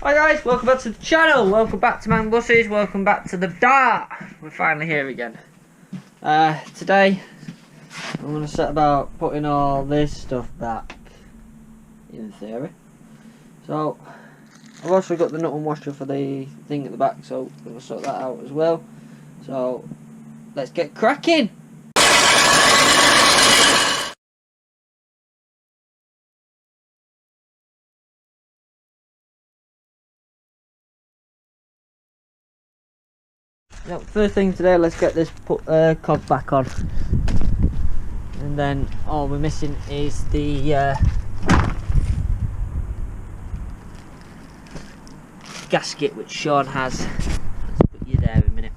Hi guys, welcome back to the channel, welcome back to Mancbuses, welcome back to the dart. We're finally here again. Today I'm going to set about putting all this stuff back, in theory. So I've also got the nut and washer for the thing at the back, so I'm going to sort that out as well. So let's get cracking! Now, first thing today, let's get this cog back on, and then all we're missing is the gasket which Sean has. Let's put you there in a minute.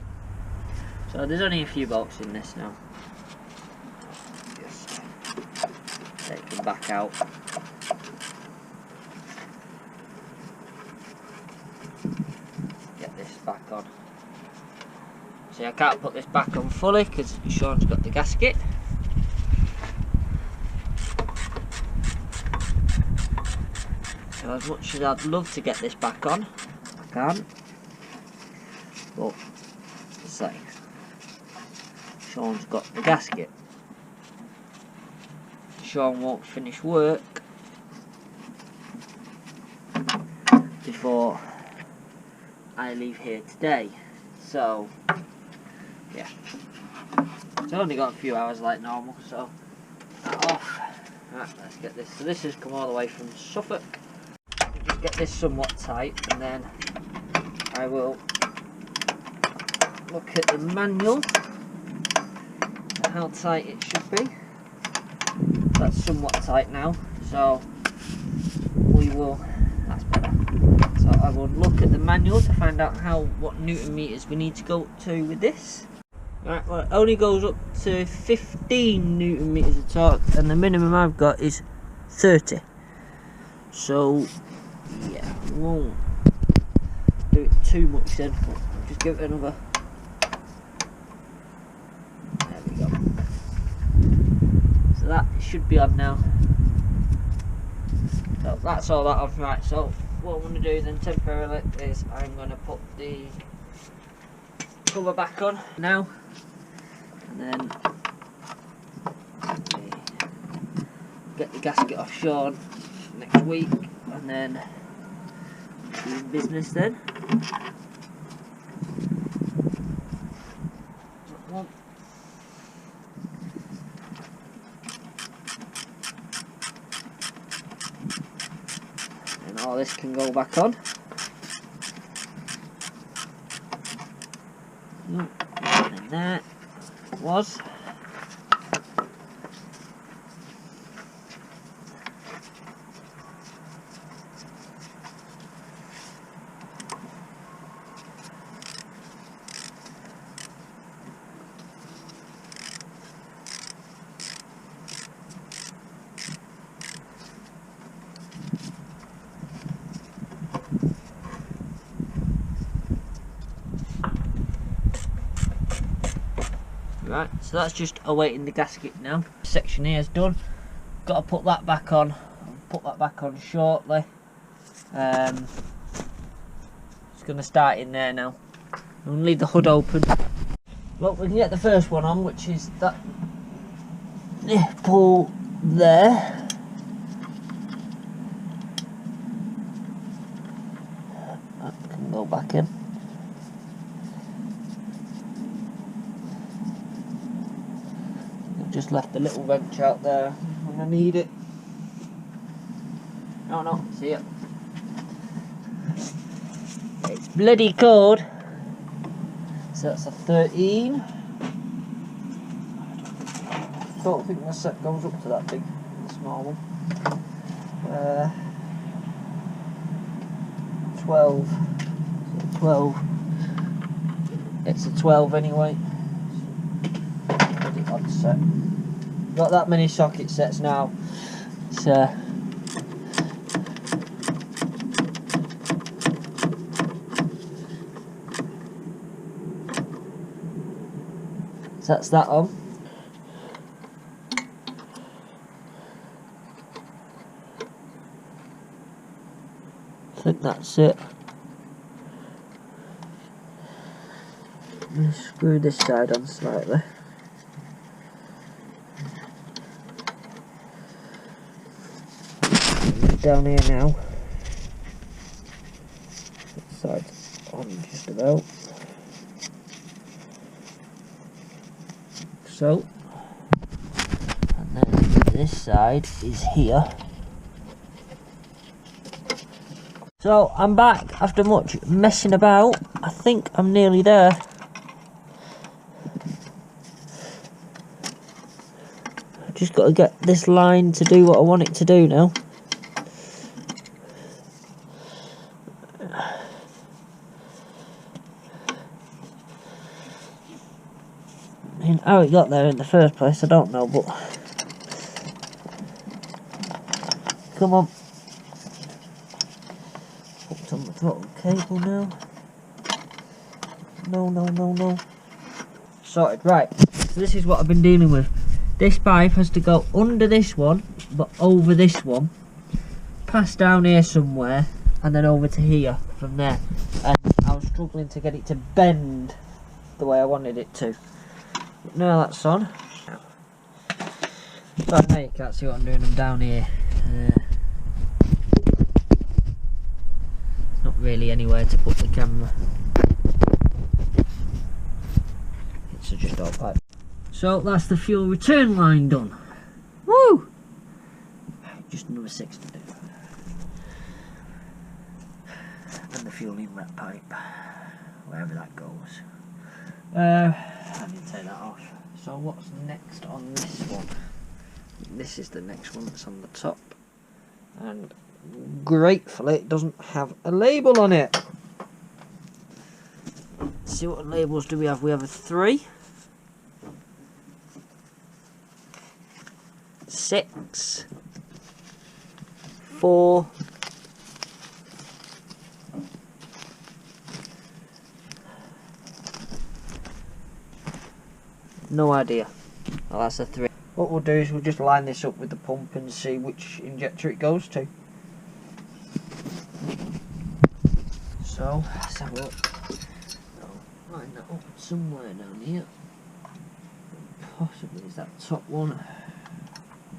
So there's only a few bolts in this now. Just take them back out. Get this back on. See, I can't put this back on fully because Sean's got the gasket. So as much as I'd love to get this back on, I can't. But, say, Sean's got the gasket. Sean won't finish work before I leave here today. So, yeah, it's only got a few hours like normal, so that off. Right, let's get this. So this has come all the way from Suffolk. Just get this somewhat tight, and then I will look at the manual and how tight it should be. That's somewhat tight now, so we will. That's better. So I will look at the manual to find out what newton meters we need to go up to with this. Right, well, it only goes up to 15 newton meters of torque, and the minimum I've got is 30. So yeah, we won't do it too much then. I'll just give it another. There we go. So that should be on now. So that's all that off. Right, so what I'm going to do then temporarily is I'm going to put the cover back on now, and then get the gasket off Sean next week, and then be in business then. One. And all this can go back on. And that was. Right, so that's just awaiting the gasket now. This section here is done. Got to put that back on. I'll put that back on shortly. Just going to start in there now. I'm going to leave the hood open. Well, we can get the first one on, which is that nipple there. That can go back in. Just left the little wrench out there when I need it. Oh no, see it. It's bloody cold. So that's a 13. Don't think my set goes up to that big, the small one. 12. So 12. It's a 12 anyway. Pretty odd set. Got that many socket sets now. So that's that on. I think That's it. Screw this side on slightly. Down here now. This side's on just about. So, and then this side is here. So I'm back after much messing about. I think I'm nearly there. I've just got to get this line to do what I want it to do now. And how it got there in the first place, I don't know, but come on. Hooked on the throttle cable now. No. Sorted, right. So this is what I've been dealing with. This pipe has to go under this one, but over this one, pass down here somewhere, and then over to here from there. And I was struggling to get it to bend the way I wanted it to. But now that's on. So now you can't see what I'm doing. I'm down here. Not really anywhere to put the camera. It's just all pipe. So that's the fuel return line done. Woo! Just another 6 to do. And the fuel inlet pipe, wherever that goes. I didn't take that off. So what's next on this one? This is the next one that's on the top. And gratefully it doesn't have a label on it. Let's see what labels do we have. We have a 3, 6, 4, no idea. Oh, that's a 3. What we'll do is we'll just line this up with the pump and see which injector it goes to. So, let's have a look. I'll line that up somewhere down here. Possibly is that top one.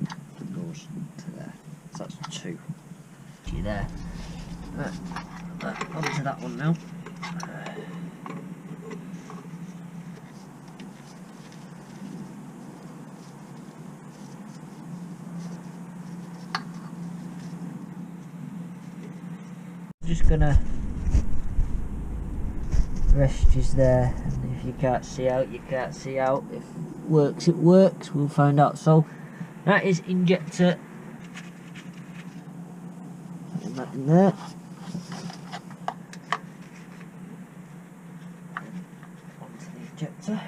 It goes to there. So that's 2. See there. Right, onto that one now. Just gonna rest is there, and if you can't see out, you can't see out. If it works, it works. We'll find out. So that is injector. Putting that in there. Onto the injector.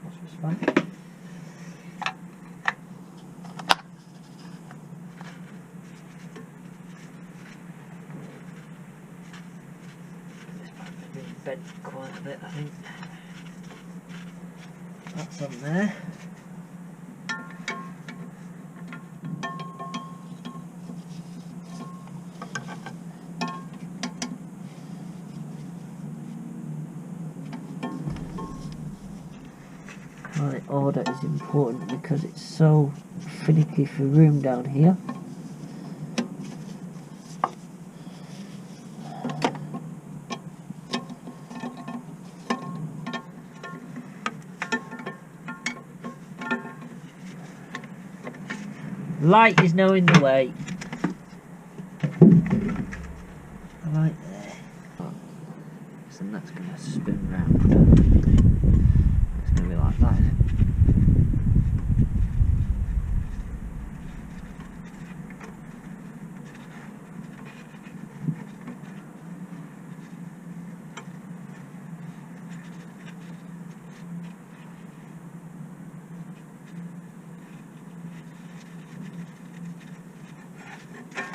What's the span? Bent quite a bit, I think. That's on there. Right, order is important because it's so finicky for room down here. Light is now in the way. Right there. So that's going to spin round. It's going to be like that, isn't it?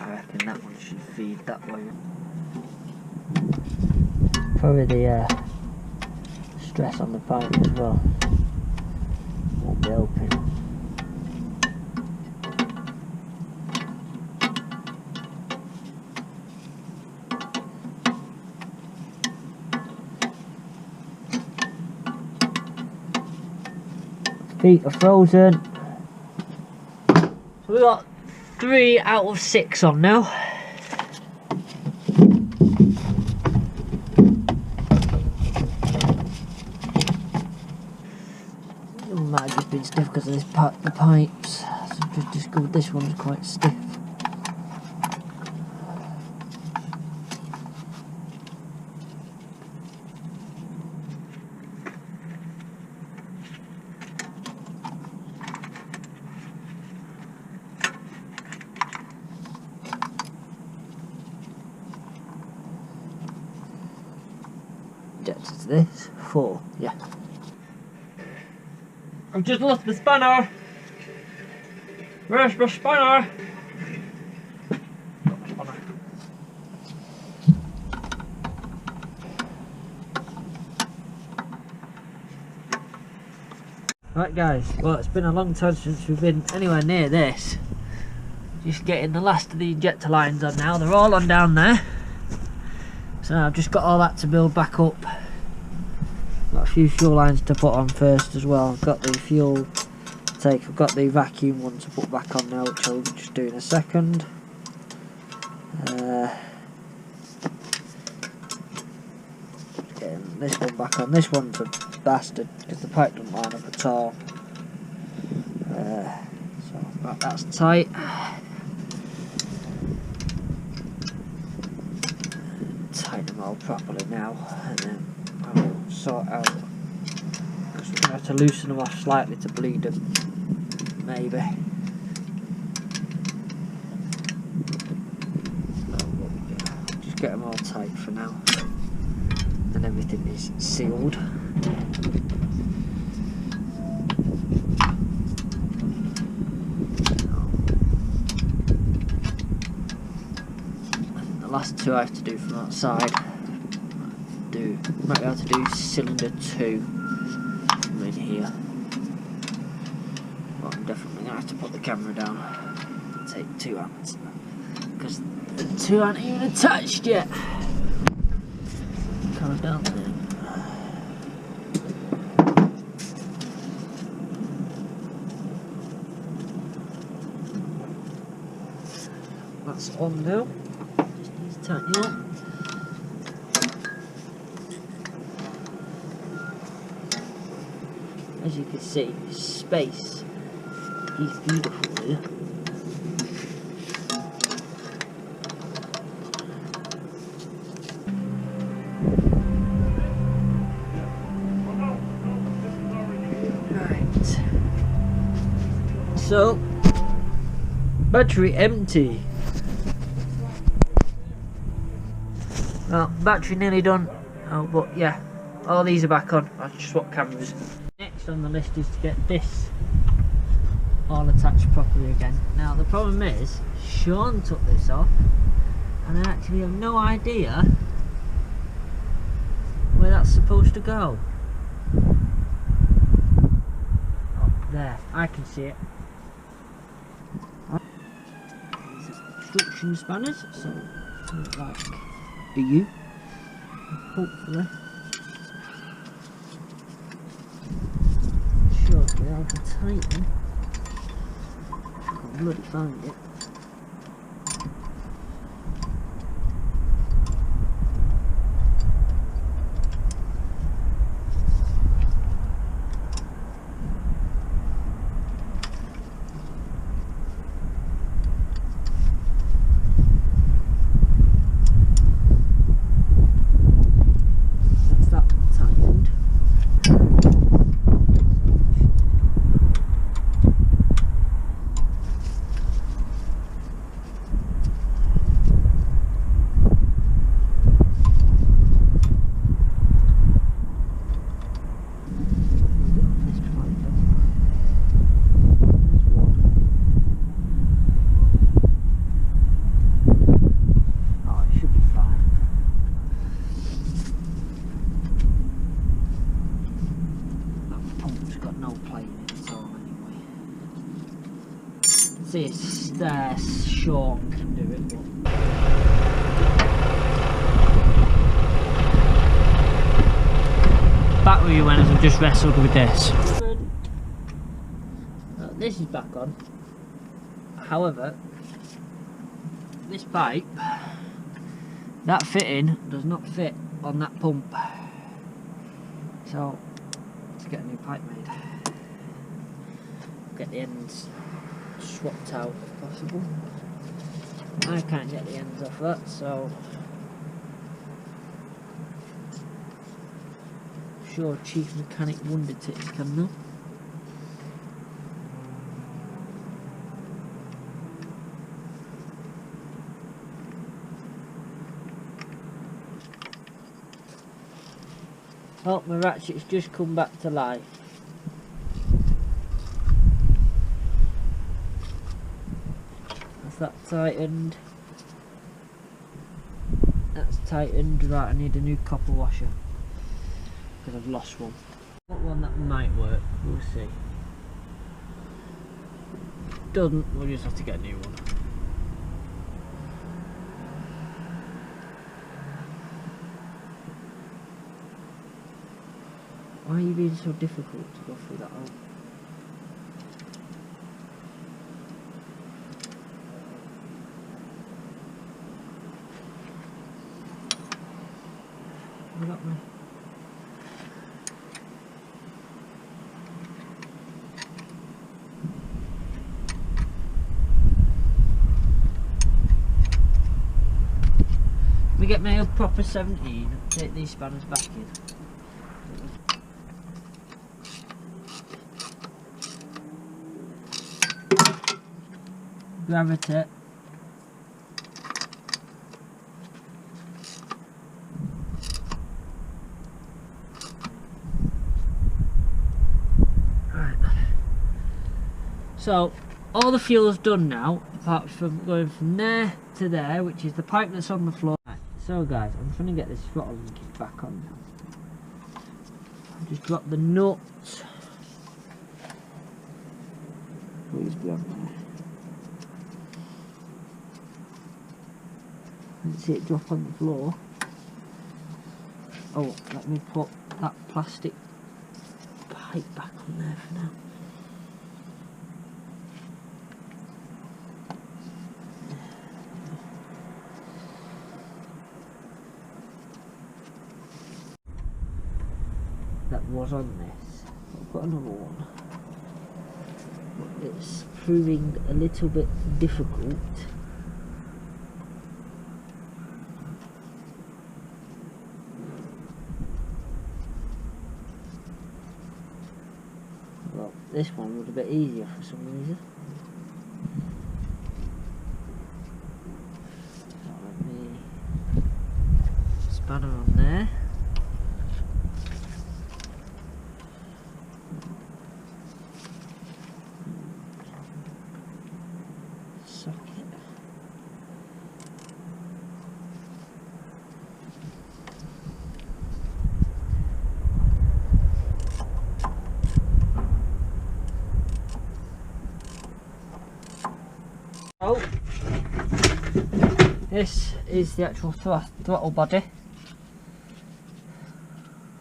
I reckon that one should feed that way. Probably the stress on the pipe as well won't be helping. Feet are frozen. So we got 3 out of 6 on now. It might have just been stiff because of this the pipes. So just discovered this one's quite stiff. Injectors this 4, yeah. I've just lost the spanner. Where's my spanner? Right guys, well it's been a long time since we've been anywhere near this. Just getting the last of the injector lines on now, they're all on down there. So I've just got all that to build back up. Got a few fuel lines to put on first as well. I've got the fuel take, I've got the vacuum one to put back on now, which I'll just do in a second. Getting this one back on. This one's a bastard because the pipe doesn't line up at all. So that's tight. Tighten them all properly now, and then I will sort out, because we're going to have to loosen them off slightly to bleed them, maybe. Just get them all tight for now, and everything is sealed. And the last 2 I have to do from outside. Might be able to do cylinder 2 from in here. But I'm definitely going to have to put the camera down and take 2 hands, because the 2 aren't even attached yet. Come down there. That's on now. Just needs tightening up. As you can see, space is beautiful here. Right. So, battery empty. Well, battery nearly done. Oh, but yeah, all these are back on. I'll just swap cameras. Next on the list is to get this all attached properly again. Now the problem is, Sean took this off and I actually have no idea where that's supposed to go. Oh, there, I can see it. These are instruction spanners, so like, do you? Hopefully. Shortly I can tighten. I can bloody find it. See, it's Sean can do it, but back with you when I've just wrestled with this. this is back on. However, this pipe, that fitting does not fit on that pump. So, let's get a new pipe made. Get the ends swapped out if possible. I can't get the ends off that, so I'm sure Chief Mechanic Wonder Tits can know. Oh, my ratchet's just come back to life. That's that tightened. That's tightened. Right, I need a new copper washer because I've lost one. Got one that might work, we'll see. Doesn't, we'll just have to get a new one. Why are you being so difficult to go through that hole? You got me. Let me get my proper 17 and take these spanners back in. Gravity. Right. So all the fuel's done now, apart from going from there to there, which is the pipe that's on the floor. Right. So guys, I'm trying to get this throttle linkage back on now. I'll just drop the nuts. Please be on there. Let's see it drop on the floor. Oh, let me put that plastic pipe back on there for now. That was on this. I've got another one. But it's proving a little bit difficult. Well, this one was a bit easier for some reason. So let me spanner on there. Socket. Oh, this is the actual throttle body.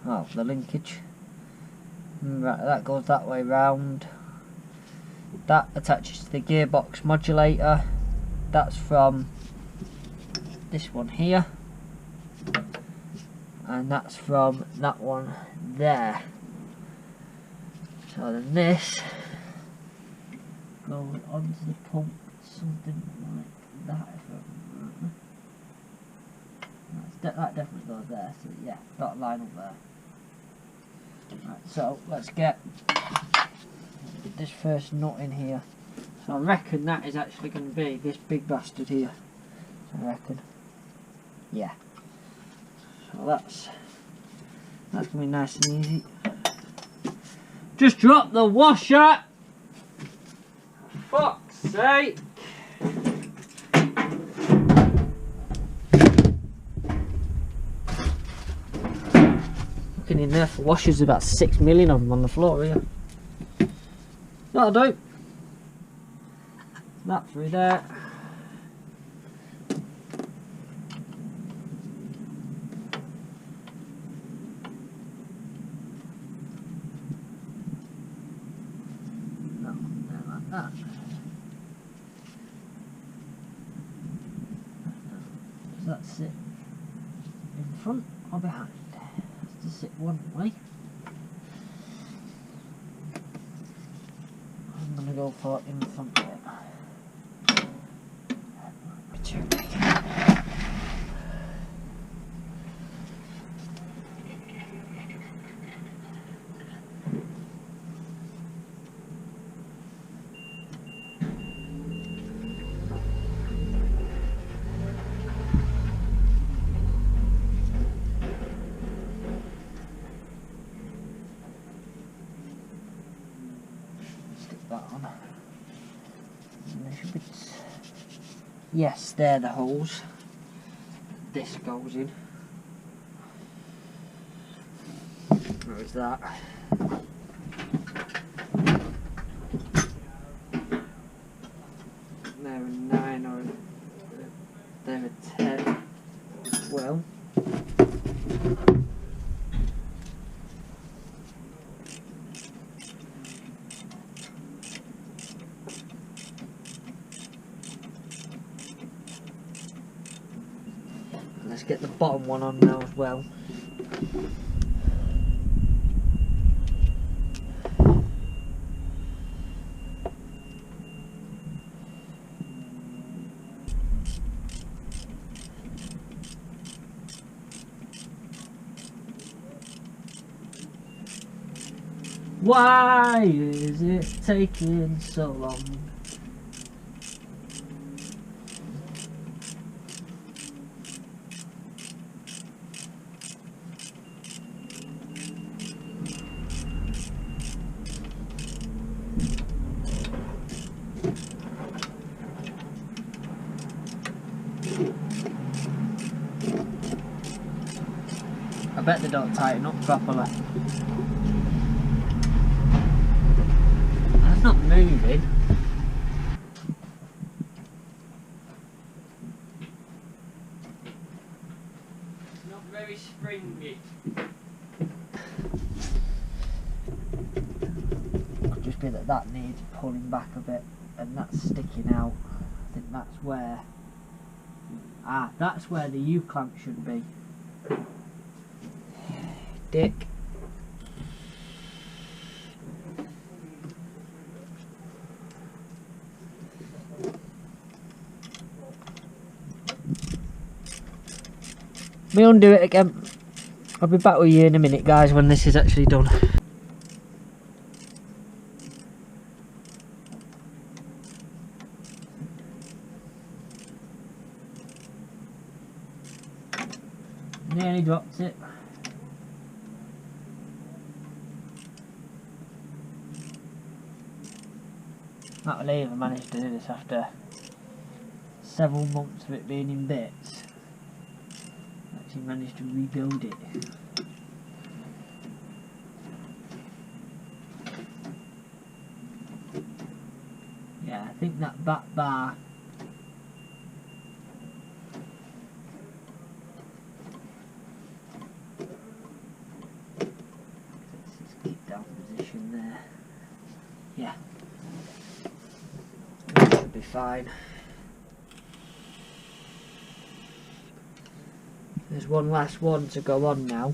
Oh, the linkage. Right, that goes that way round. That attaches to the gearbox modulator. That's from this one here. And that's from that one there. So then this goes onto the pump. Something like that, if I remember. That definitely goes there, so yeah, got a line up there. Right, so let's get this first nut in here. So I reckon that is actually going to be this big bastard here. I reckon. Yeah. So that's going to be nice and easy. Just drop the washer! For fuck's sake! Looking in there for washers, about 6 million of them on the floor here. That'll do. That through there. No, never mind. sit in front or behind? Has to sit one way. I'm going to go for in front there. Too big. Stick that on. And there should be. Yes, they're the holes. This goes in. Where is that? They're a 9 or they're a 10. Well. Let's get the bottom one on now as well. Why is it taking so long? I bet they don't tighten up properly. That's not moving. It's not very springy. Could just be that that needs pulling back a bit and that's sticking out. I think that's where. Ah, that's where the U-clamp should be. Dick. Me undo it again. I'll be back with you in a minute, guys, when this is actually done. Nearly dropped it. Can't believe I managed to do this after several months of it being in bits. Actually managed to rebuild it. Yeah, I think that back bar let's just keep down position there. Yeah. That should be fine. There's one last one to go on now.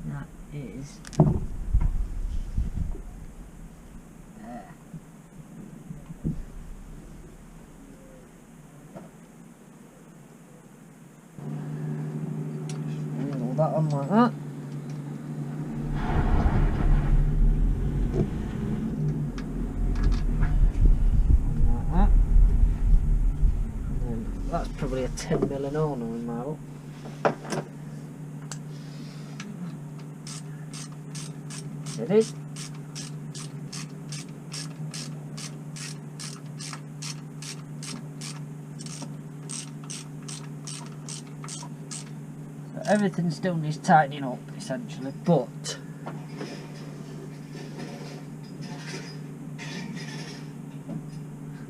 That is there. Roll that on like that. That's probably a 10mm and all in marble. It is. So everything still needs tightening up essentially, but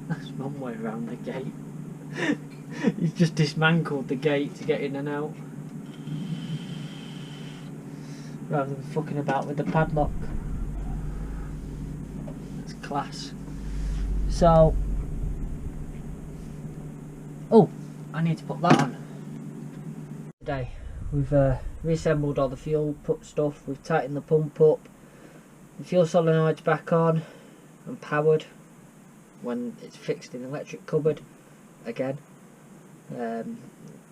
that's one way around the gate. He's just dismantled the gate to get in and out rather than fucking about with the padlock. That's class. So, oh, I need to put that on. Today we've reassembled all the fuel stuff, we've tightened the pump up, the fuel solenoid's back on and powered when it's fixed in the electric cupboard again.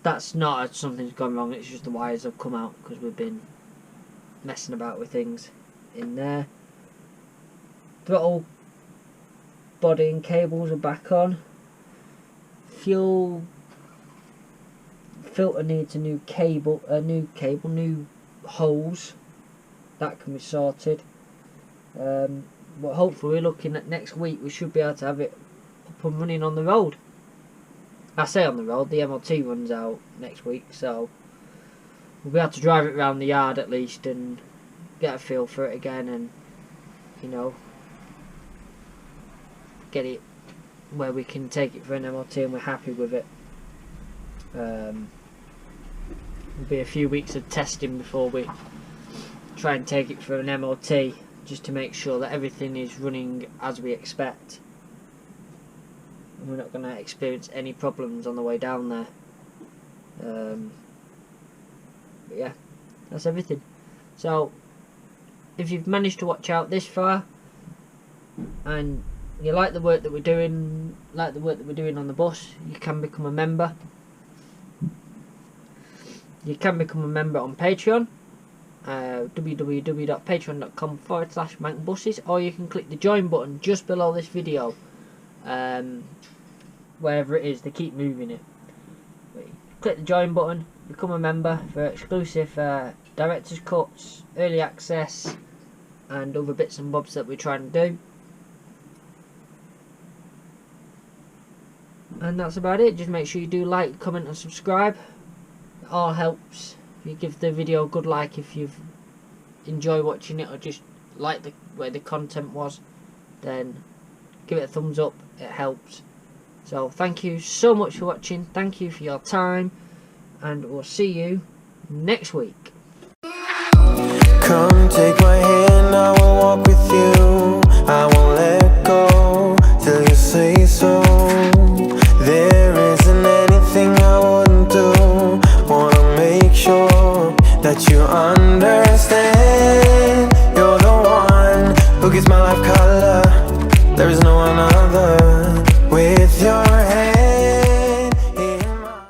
That's not something's gone wrong, it's just the wires have come out because we've been messing about with things in there. Throttle body and cables are back on. Fuel filter needs a new hose. That can be sorted. But hopefully, looking at next week, we should be able to have it up and running on the road. I say on the road, the MOT runs out next week, so we'll be able to drive it around the yard at least and get a feel for it again, and you know, get it where we can take it for an MOT and we're happy with it. There'll be a few weeks of testing before we try and take it for an MOT, just to make sure that everything is running as we expect and we're not going to experience any problems on the way down there. But yeah, that's everything. So if you've managed to watch out this far and you like the work that we're doing, on the bus, you can become a member. You can become a member on Patreon, www.patreon.com/Mancbuses, or you can click the join button just below this video, wherever it is. They keep moving it. Click the join button, become a member for exclusive director's cuts, early access, and other bits and bobs that we're trying to do. And that's about it. Just make sure you do like, comment and subscribe. It all helps. If you give the video a good like if you've enjoyed watching it, or just like the way the content was, then give it a thumbs up. It helps. So thank you so much for watching. Thank you for your time, and we'll see you next week. Come take my hand, I will walk with you.